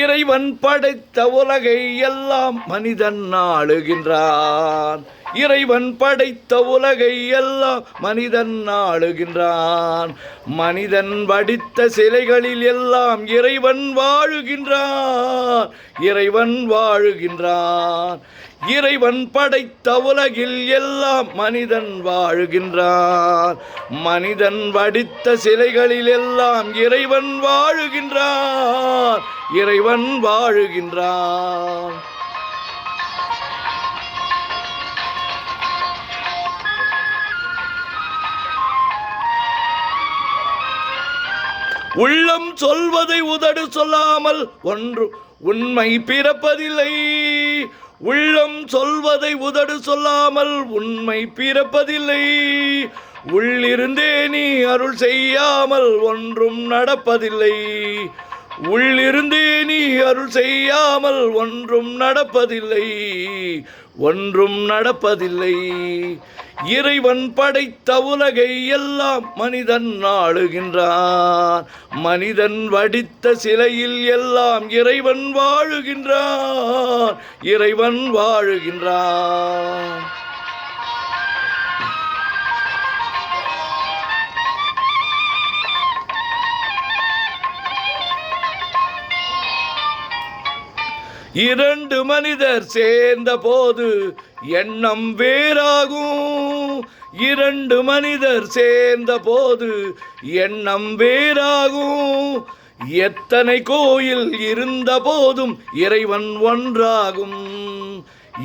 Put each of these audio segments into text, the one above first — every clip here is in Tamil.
இறைவன் படைத்த உலகை எல்லாம் மனிதன் ஆளுகின்றான். இறைவன் படைத்த உலகை எல்லாம் மனிதன் ஆளுகின்றான். மனிதன் வடித்த சிலைகளில் எல்லாம் இறைவன் வாழுகின்றான். இறைவன் வாழுகின்றான். இறைவன் படைத்த உலகில் எல்லாம் மனிதன் வாழுகின்றான். மனிதன் வடித்த சிலைகளில் எல்லாம் இறைவன் வாழுகின்றான். இறைவன் வாழுகின்றான். உள்ளம் சொல்வதை உதடு சொல்லாமல் ஒன்று உண்மை பிறப்பதில்லை. உள்ளம் சொல்வதை உதடு சொல்லாமல் உண்மை பிறப்பதில்லை. உள்ளிருந்தே நீ அருள் செய்யாமல் ஒன்றும் நடப்பதில்லை. உள்ளிருந்தே நீ அருள் செய்யாமல் ஒன்றும் நடப்பதில்லை. ஒன்றும் நடப்பதில்லை. இறைவன் படைத்த உலகை எல்லாம் மனிதன் ஆளுகின்றான். மனிதன் வடித்த சிலையில் எல்லாம் இறைவன் வாழுகின்றான். இறைவன் வாழுகின்றான். இரண்டு மனிதர் சேர்ந்த போது எண்ணம் வேறாகும். இரண்டு மனிதர் சேர்ந்த போது எண்ணம் வேறாகும். எத்தனை கோயில் இருந்த போதும் இறைவன் ஒன்றாகும்.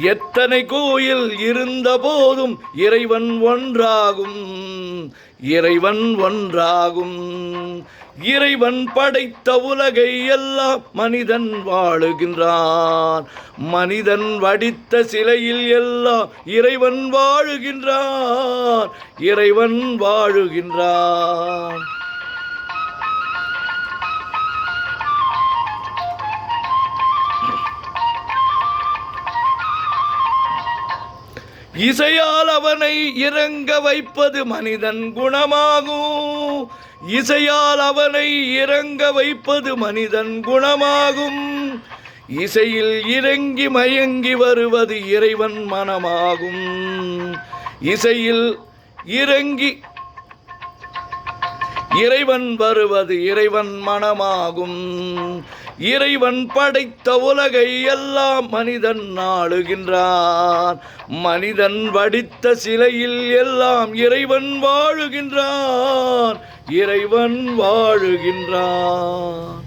எத்தனை கோயில் இருந்த போதும் இறைவன் ஒன்றாகும். இறைவன் ஒன்றாகும். இறைவன் படைத்த உலகை எல்லாம் மனிதன் வாழுகின்றான். மனிதன் வடித்த சிலையில் எல்லாம் இறைவன் வாழுகின்றான். இறைவன் வாழுகின்றான். இசையால் அவனை இறங்க வைப்பது மனிதன் குணமாகும். இசையால் அவனை இறங்க வைப்பது மனிதன் குணமாகும். இசையில் இறங்கி மயங்கி வருவது இறைவன் மனமாகும். இசையில் இறங்கி இறைவன் வருவது இறைவன் மனமாகும். இறைவன் படைத்த உலகை எல்லாம் மனிதன் ஆளுகின்றான். மனிதன் வடித்த சிலையில் எல்லாம் இறைவன் வாழுகின்றான். இறைவன் வாழுகின்றான்.